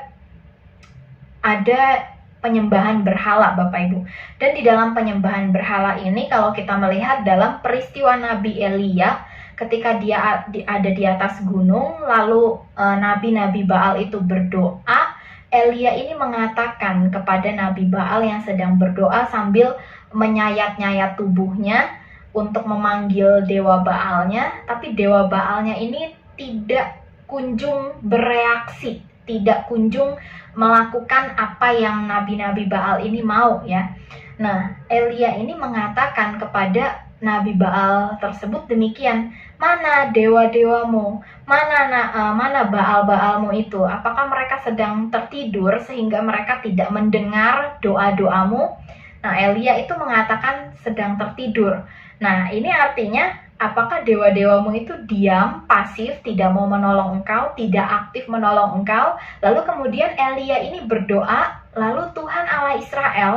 ada penyembahan berhala, Bapak Ibu. Dan di dalam penyembahan berhala ini kalau kita melihat dalam peristiwa Nabi Elia ketika dia ada di atas gunung, lalu nabi-nabi Baal itu berdoa, Elia ini mengatakan kepada Nabi Baal yang sedang berdoa sambil menyayat-nyayat tubuhnya untuk memanggil dewa Baalnya, tapi dewa Baalnya ini tidak kunjung bereaksi, tidak kunjung melakukan apa yang nabi-nabi Baal ini mau ya. Nah, Elia ini mengatakan kepada Nabi Baal tersebut demikian, mana dewa-dewamu, mana Baal-Baalmu itu, apakah mereka sedang tertidur sehingga mereka tidak mendengar doa-doamu? Nah, Elia itu mengatakan sedang tertidur. Nah, ini artinya apakah dewa-dewamu itu diam, pasif, tidak mau menolong engkau, tidak aktif menolong engkau? Lalu kemudian Elia ini berdoa, lalu Tuhan Allah Israel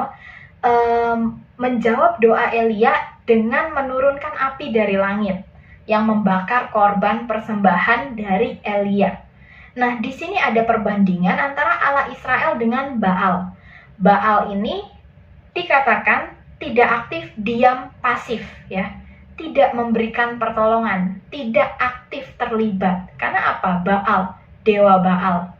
menjawab doa Elia dengan menurunkan api dari langit yang membakar korban persembahan dari Elia. Nah, di sini ada perbandingan antara Allah Israel dengan Baal. Baal ini dikatakan tidak aktif, diam, pasif, ya. Tidak memberikan pertolongan, tidak aktif terlibat. Karena apa? Baal, dewa Baal.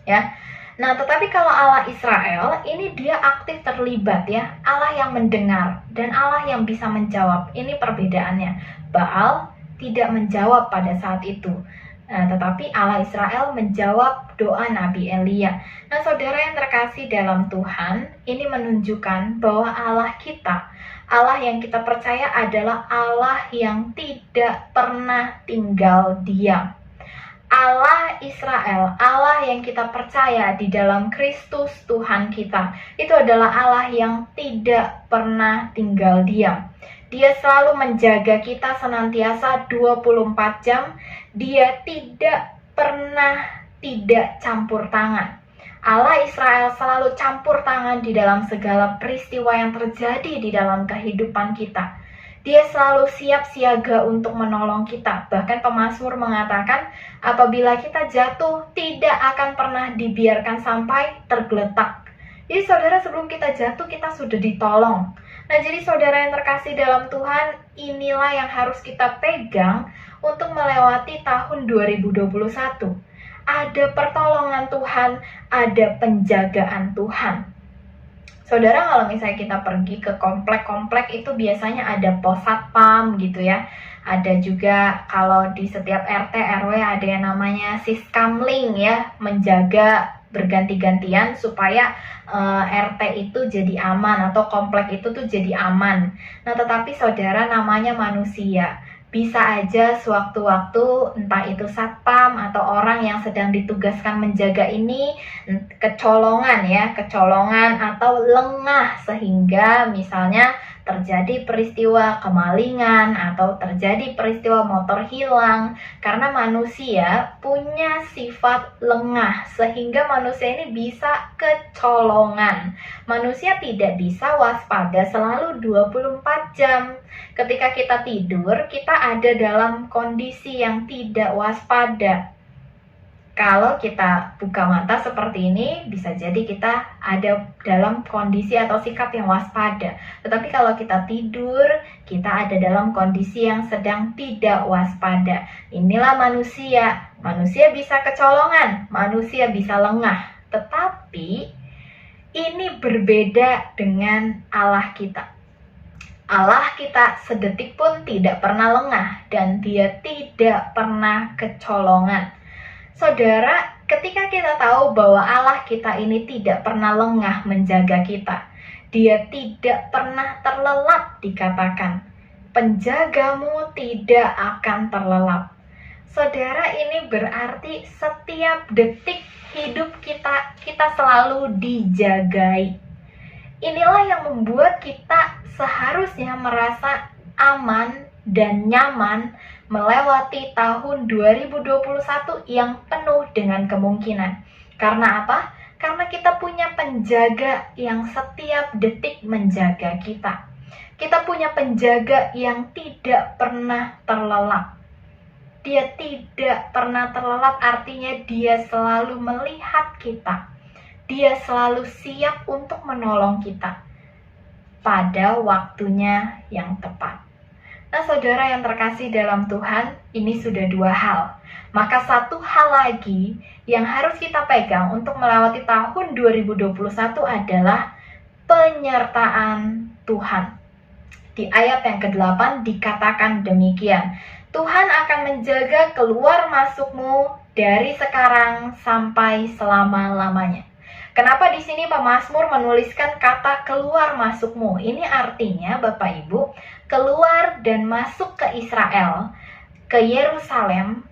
Ya. Nah, tetapi kalau Allah Israel, ini dia aktif terlibat, ya. Allah yang mendengar dan Allah yang bisa menjawab. Ini perbedaannya. Baal tidak menjawab pada saat itu. Nah, tetapi Allah Israel menjawab doa Nabi Elia. Nah, saudara yang terkasih dalam Tuhan, ini menunjukkan bahwa Allah kita, Allah yang kita percaya adalah Allah yang tidak pernah tinggal diam. Allah Israel, Allah yang kita percaya di dalam Kristus Tuhan kita, itu adalah Allah yang tidak pernah tinggal diam. Dia selalu menjaga kita senantiasa 24 jam. Dia tidak pernah tidak campur tangan. Allah Israel selalu campur tangan di dalam segala peristiwa yang terjadi di dalam kehidupan kita. Dia selalu siap siaga untuk menolong kita. Bahkan pemazmur mengatakan, apabila kita jatuh, tidak akan pernah dibiarkan sampai tergeletak. Jadi saudara, sebelum kita jatuh, kita sudah ditolong. Nah, jadi saudara yang terkasih dalam Tuhan, inilah yang harus kita pegang untuk melewati tahun 2021. Ada pertolongan Tuhan, ada penjagaan Tuhan. Saudara, kalau misalnya kita pergi ke komplek-komplek itu biasanya ada pos satpam gitu ya. Ada juga kalau di setiap RT RW ada yang namanya siskamling ya, menjaga berganti-gantian supaya RT itu jadi aman atau komplek itu tuh jadi aman. Nah, tetapi saudara, namanya manusia. Bisa aja sewaktu-waktu entah itu satpam atau orang yang sedang ditugaskan menjaga ini kecolongan atau lengah sehingga misalnya terjadi peristiwa kemalingan atau terjadi peristiwa motor hilang karena manusia punya sifat lengah sehingga manusia ini bisa kecolongan. Manusia tidak bisa waspada selalu 24 jam. Ketika kita tidur, kita ada dalam kondisi yang tidak waspada. Kalau kita buka mata seperti ini, bisa jadi kita ada dalam kondisi atau sikap yang waspada. Tetapi kalau kita tidur, kita ada dalam kondisi yang sedang tidak waspada. Inilah manusia. Manusia bisa kecolongan, manusia bisa lengah. Tetapi ini berbeda dengan Allah kita. Allah kita sedetik pun tidak pernah lengah dan dia tidak pernah kecolongan. Saudara, ketika kita tahu bahwa Allah kita ini tidak pernah lengah menjaga kita, dia tidak pernah terlelap dikatakan, penjagamu tidak akan terlelap. Saudara, ini berarti setiap detik hidup kita selalu dijagai. Inilah yang membuat kita seharusnya merasa aman dan nyaman melewati tahun 2021 yang penuh dengan kemungkinan. Karena apa? Karena kita punya penjaga yang setiap detik menjaga kita. Kita punya penjaga yang tidak pernah terlelap. Dia tidak pernah terlelap, artinya dia selalu melihat kita. Dia selalu siap untuk menolong kita pada waktunya yang tepat. Nah, saudara yang terkasih dalam Tuhan, ini sudah dua hal. Maka satu hal lagi yang harus kita pegang untuk melewati tahun 2021 adalah penyertaan Tuhan. Di ayat yang ke-8 dikatakan demikian, Tuhan akan menjaga keluar masukmu dari sekarang sampai selama-lamanya. Kenapa di sini pemazmur menuliskan kata keluar masukmu? Ini artinya Bapak Ibu, keluar dan masuk ke Israel, ke Yerusalem,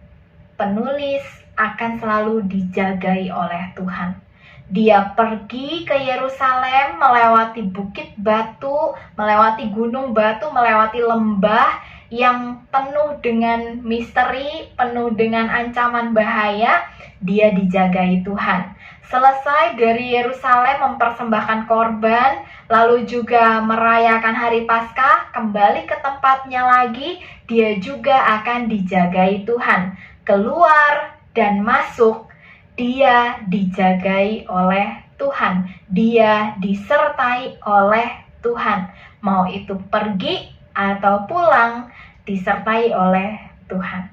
penulis akan selalu dijagai oleh Tuhan. Dia pergi ke Yerusalem melewati bukit batu, melewati gunung batu, melewati lembah yang penuh dengan misteri, penuh dengan ancaman bahaya. Dia dijagai Tuhan. Selesai dari Yerusalem mempersembahkan korban, lalu juga merayakan hari Paskah, kembali ke tempatnya lagi, dia juga akan dijagai Tuhan. Keluar dan masuk, dia dijagai oleh Tuhan. Dia disertai oleh Tuhan. Mau itu pergi atau pulang, disertai oleh Tuhan.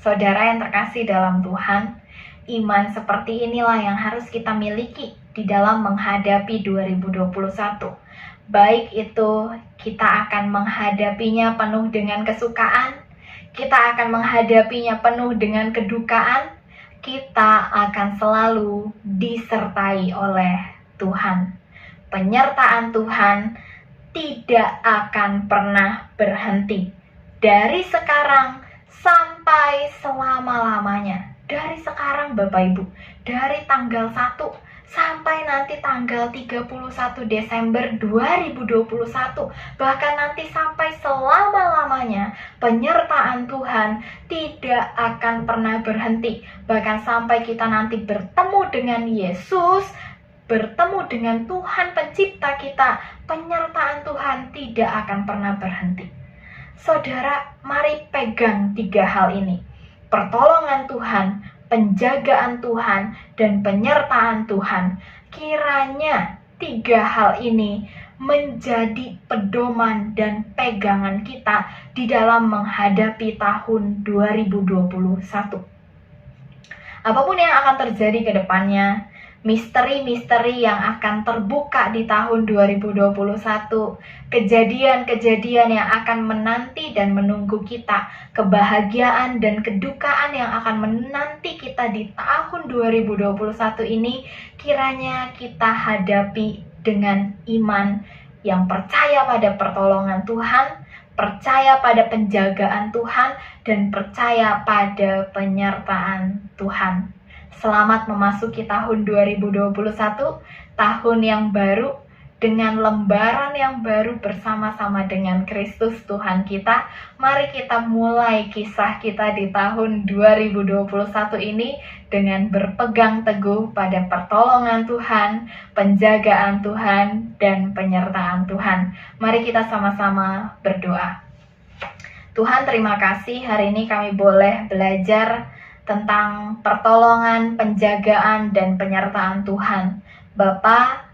Saudara yang terkasih dalam Tuhan, iman seperti inilah yang harus kita miliki di dalam menghadapi 2021. Baik itu kita akan menghadapinya penuh dengan kesukaan, kita akan menghadapinya penuh dengan kedukaan, kita akan selalu disertai oleh Tuhan. Penyertaan Tuhan tidak akan pernah berhenti. Dari sekarang sampai selama-lamanya. Dari sekarang Bapak Ibu, dari tanggal 1 sampai nanti tanggal 31 Desember 2021, bahkan nanti sampai selama-lamanya, penyertaan Tuhan tidak akan pernah berhenti. Bahkan sampai kita nanti bertemu dengan Yesus, bertemu dengan Tuhan pencipta kita, penyertaan Tuhan tidak akan pernah berhenti. Saudara, mari pegang 3 hal ini. Pertolongan Tuhan, penjagaan Tuhan, dan penyertaan Tuhan. Kiranya 3 hal ini menjadi pedoman dan pegangan kita di dalam menghadapi tahun 2021. Apapun yang akan terjadi ke depannya, misteri-misteri yang akan terbuka di tahun 2021, kejadian-kejadian yang akan menanti dan menunggu kita, kebahagiaan dan kedukaan yang akan menanti kita di tahun 2021 ini, kiranya kita hadapi dengan iman yang percaya pada pertolongan Tuhan, percaya pada penjagaan Tuhan, dan percaya pada penyertaan Tuhan. Selamat memasuki tahun 2021, tahun yang baru, dengan lembaran yang baru bersama-sama dengan Kristus Tuhan kita. Mari kita mulai kisah kita di tahun 2021 ini dengan berpegang teguh pada pertolongan Tuhan, penjagaan Tuhan, dan penyertaan Tuhan. Mari kita sama-sama berdoa. Tuhan, terima kasih hari ini kami boleh belajar tentang pertolongan, penjagaan, dan penyertaan Tuhan. Bapa,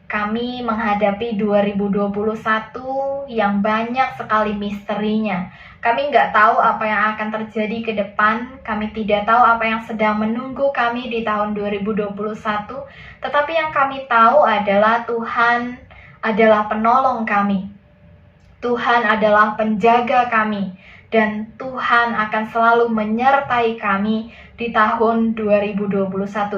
kami menghadapi 2021 yang banyak sekali misterinya. Kami nggak tahu apa yang akan terjadi ke depan. Kami tidak tahu apa yang sedang menunggu kami di tahun 2021. Tetapi yang kami tahu adalah Tuhan adalah penolong kami. Tuhan adalah penjaga kami. Dan Tuhan akan selalu menyertai kami di tahun 2021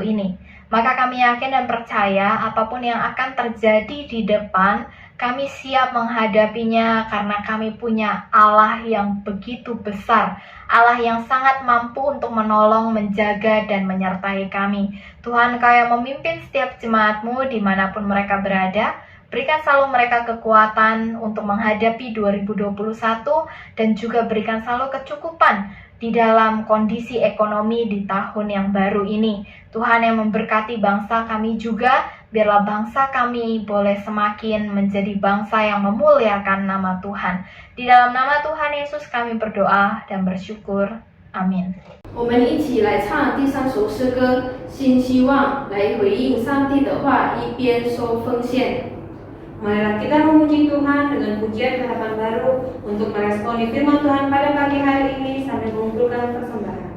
ini. Maka kami yakin dan percaya apapun yang akan terjadi di depan, kami siap menghadapinya karena kami punya Allah yang begitu besar. Allah yang sangat mampu untuk menolong, menjaga, dan menyertai kami. Tuhan, Kau yang memimpin setiap jemaat-Mu dimanapun mereka berada. Berikan selalu mereka kekuatan untuk menghadapi 2021 dan juga berikan selalu kecukupan di dalam kondisi ekonomi di tahun yang baru ini. Tuhan yang memberkati bangsa kami juga, biarlah bangsa kami boleh semakin menjadi bangsa yang memuliakan nama Tuhan. Di dalam nama Tuhan Yesus kami berdoa dan bersyukur. Amin. 我们一起来唱第3首诗歌，新希望，来回应上帝的话，一边收奉献。 Marilah kita memuji Tuhan dengan pujian harapan baru untuk meresponi firman Tuhan pada pagi hari ini sambil mengumpulkan persembahan.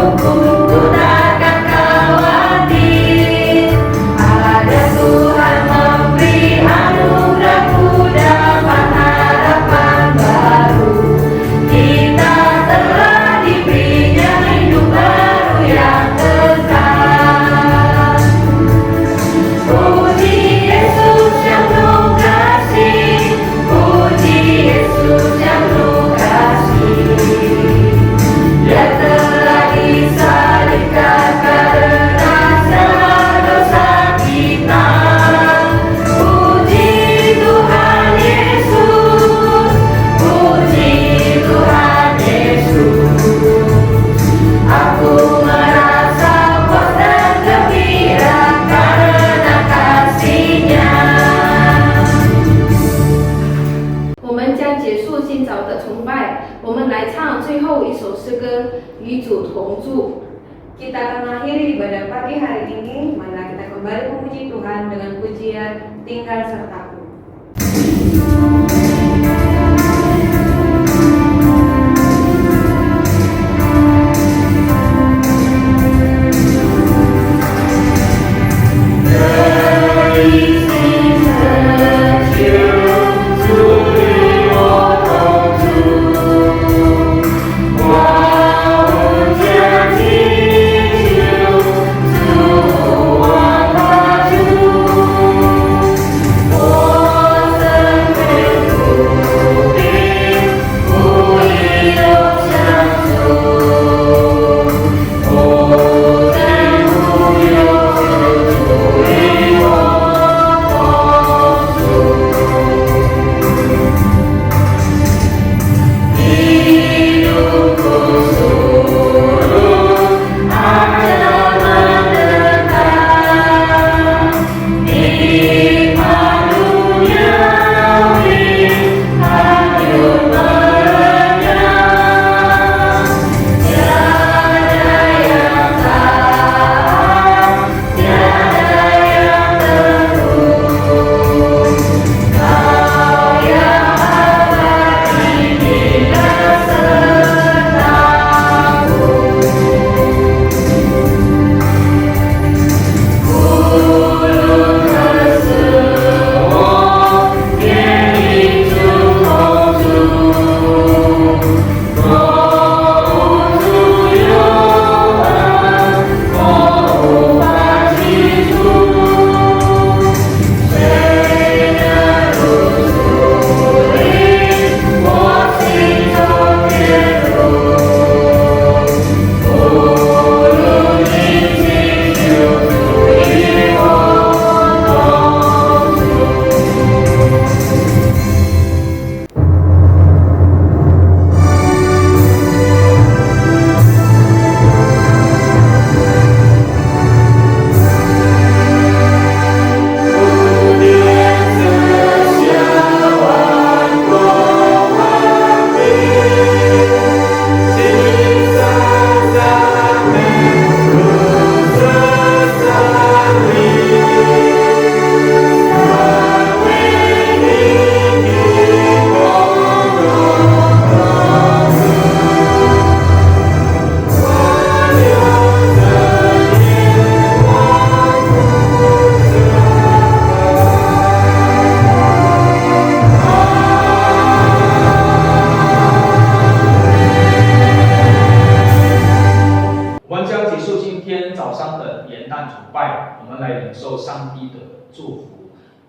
hidupku, ku takkan khawatir. Ada Tuhan memberi anugerahku, dapat harapan baru. Kita telah diberinya hidup baru yang kekal. Puji Yesus yang penuh kasih, puji Yesus yang penuh kasih. Dia telah disalibkan karena segala dosa kita. Puji Tuhan Yesus, puji Tuhan Yesus. Aku merasa puas dan gembira karena kasih-Nya. 我们将结束今早的崇拜，我们来唱最后一首诗歌《与主同住》。 Kita akan mengakhiri ibadah pagi hari ini. Mari kita kembali memuji Tuhan dengan pujian Tinggal Sertaku.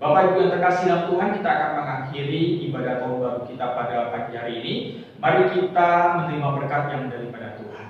Bapak Ibu yang terkasih dalam Tuhan, kita akan mengakhiri ibadah tahun baru kita pada pagi hari ini. Mari kita menerima berkat yang daripada Tuhan.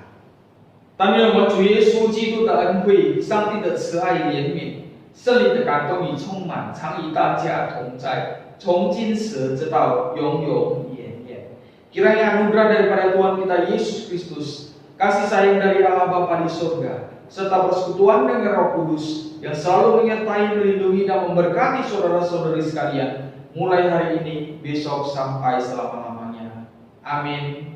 但愿我们主耶稣基督的恩惠、上帝的慈爱怜悯、圣灵的感动与充满，常与大家同在，从今时直到永永远远。Kiranya anugerah daripada Tuhan kita Yesus Kristus, kasih sayang dari Allah Bapa di surga, serta persekutuan dengan Roh Kudus yang selalu menyertai, melindungi, dan memberkati saudara-saudari sekalian, mulai hari ini, besok, sampai selama-lamanya. Amin.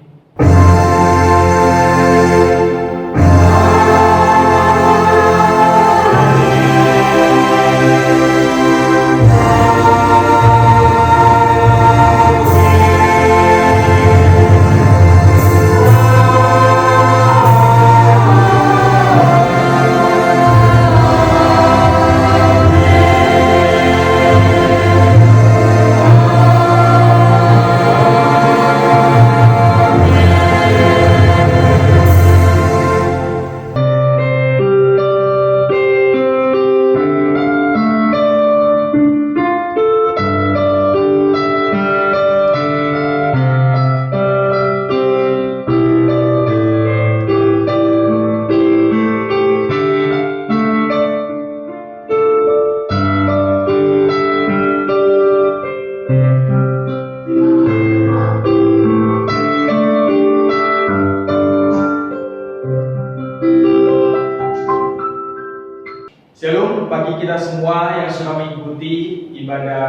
Shalom bagi kita semua yang sudah mengikuti ibadah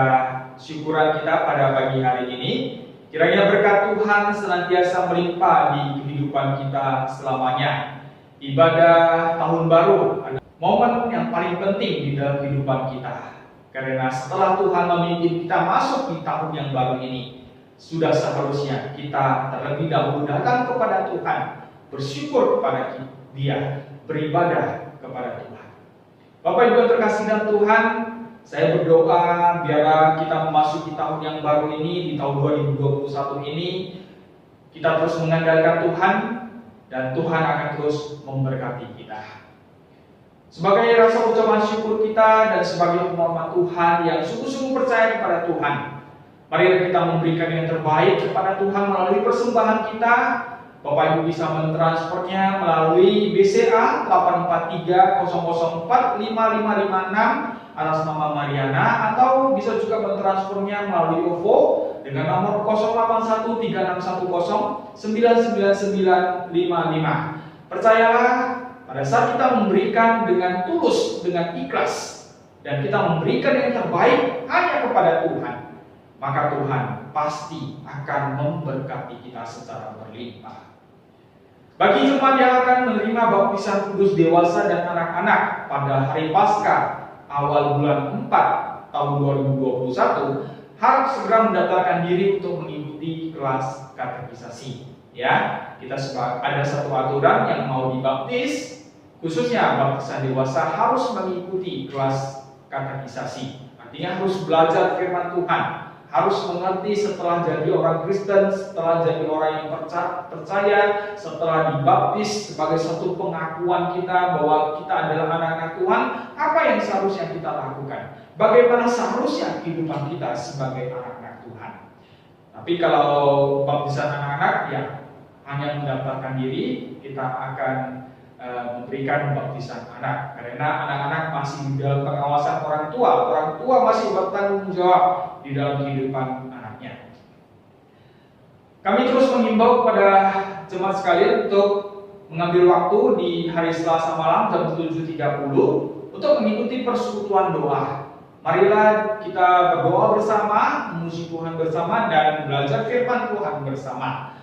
syukuran kita pada pagi hari ini. Kiranya berkat Tuhan senantiasa melimpah di kehidupan kita selamanya. Ibadah tahun baru adalah momen yang paling penting di dalam kehidupan kita. Karena setelah Tuhan memimpin kita masuk di tahun yang baru ini, sudah seharusnya kita terlebih dahulu datang kepada Tuhan, bersyukur kepada Dia, beribadah kepada Tuhan. Bapak Ibu yang terkasih dalam Tuhan, saya berdoa biarlah kita memasuki tahun yang baru ini, di tahun 2021 ini, kita terus mengandalkan Tuhan, dan Tuhan akan terus memberkati kita. Sebagai rasa ucapan syukur kita dan sebagai umat Tuhan yang sungguh-sungguh percaya kepada Tuhan, mari kita memberikan yang terbaik kepada Tuhan melalui persembahan kita. Bapak Ibu bisa mentransfernya melalui BCA 84300455556 atas nama Mariana, atau bisa juga mentransfernya melalui OVO dengan nomor 081361099955. Percayalah, pada saat kita memberikan dengan tulus, dengan ikhlas, dan kita memberikan yang terbaik hanya kepada Tuhan, maka Tuhan pasti akan memberkati kita secara berlimpah. Bagi jemaat yang akan menerima baptisan kudus dewasa dan anak-anak pada hari Paskah awal bulan 4 tahun 2021, harap segera mendaftarkan diri untuk mengikuti kelas katekisasi. Ya, kita ada satu aturan yang mau dibaptis, khususnya baptisan dewasa harus mengikuti kelas katekisasi. Artinya harus belajar firman Tuhan, harus mengerti setelah jadi orang Kristen, setelah jadi orang yang percaya, setelah dibaptis sebagai satu pengakuan kita bahwa kita adalah anak-anak Tuhan, apa yang seharusnya kita lakukan, bagaimana seharusnya kehidupan kita sebagai anak-anak Tuhan. Tapi kalau baptisan anak-anak, ya hanya mendaftarkan diri, kita akan memberikan baptisan anak, karena anak-anak masih di dalam pengawasan orang tua masih bertanggung jawab di dalam kehidupan anaknya. Kami terus mengimbau kepada jemaat sekalian untuk mengambil waktu di hari Selasa malam jam 7.30 untuk mengikuti persekutuan doa. Marilah kita berdoa bersama, memuji Tuhan bersama, dan belajar firman Tuhan bersama.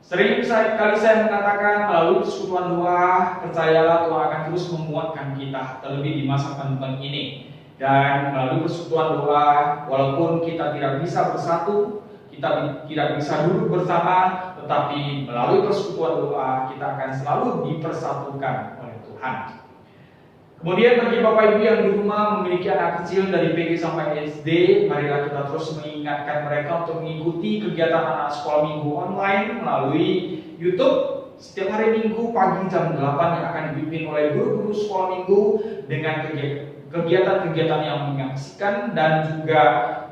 Sering kali saya mengatakan melalui persekutuan doa, percayalah Tuhan akan terus memuatkan kita, terlebih di masa pandemi ini. Dan melalui persekutuan doa, walaupun kita tidak bisa bersatu, kita tidak bisa duduk bersama, tetapi melalui persekutuan doa kita akan selalu dipersatukan oleh Tuhan. Kemudian bagi Bapak Ibu yang di rumah memiliki anak kecil dari PG sampai SD, marilah kita terus mengingatkan mereka untuk mengikuti kegiatan anak sekolah minggu online melalui YouTube setiap hari Minggu pagi jam 8 yang akan dipimpin oleh guru-guru sekolah minggu dengan kegiatan-kegiatan yang menyaksikan dan juga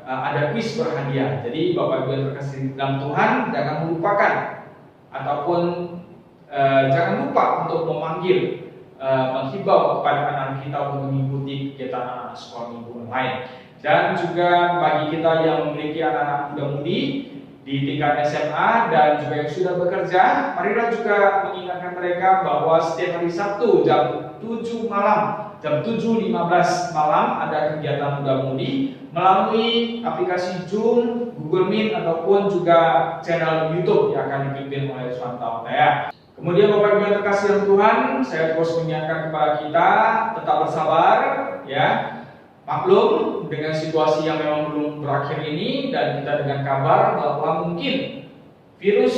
ada kuis berhadiah. Jadi Bapak Ibu yang terkasih dalam Tuhan, jangan melupakan ataupun jangan lupa untuk memanggil, menghibau kepada anak kita untuk mengikuti kegiatan anak sekolah minggu online. Dan juga bagi kita yang memiliki anak-anak muda-mudi di tingkat SMA dan juga yang sudah bekerja, marilah juga mengingatkan mereka bahwa setiap hari Sabtu jam 7 malam, jam 7.15 malam ada kegiatan muda-mudi melalui aplikasi Zoom, Google Meet, ataupun juga channel YouTube yang akan dipimpin oleh Swanta Otaya. Kemudian Bapak Ibu yang terkasih dalam Tuhan, saya terus mengingatkan kepada kita tetap bersabar, ya. Maklum dengan situasi yang memang belum berakhir ini, dan kita dengan kabar bahwa mungkin virus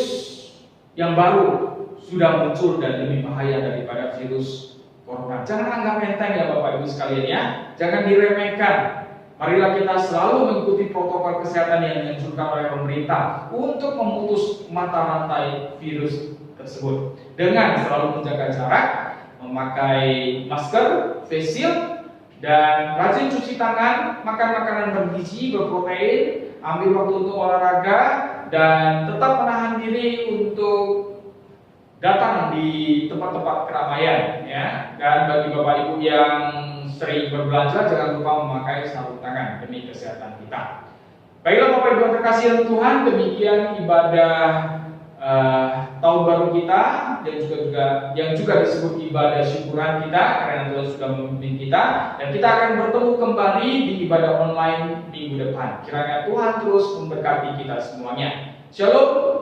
yang baru sudah muncul dan lebih bahaya daripada virus corona. Jangan anggap enteng ya Bapak Ibu sekalian ya, jangan diremehkan. Marilah kita selalu mengikuti protokol kesehatan yang dianjurkan oleh pemerintah untuk memutus mata rantai virus tersebut dengan selalu menjaga jarak, memakai masker, face shield, dan rajin cuci tangan, makan makanan bergizi, berprotein, ambil waktu untuk olahraga, dan tetap menahan diri untuk datang di tempat-tempat keramaian, ya. Dan bagi Bapak Ibu yang sering berbelanja, jangan lupa memakai sarung tangan demi kesehatan kita. Baiklah Bapak Ibu yang terkasih dalam Tuhan, demikian ibadah tahun baru kita, yang juga disebut ibadah syukuran kita karena Tuhan sudah memimpin kita, dan kita akan bertemu kembali di ibadah online minggu depan. Kiranya Tuhan terus memberkati kita semuanya. Shalom.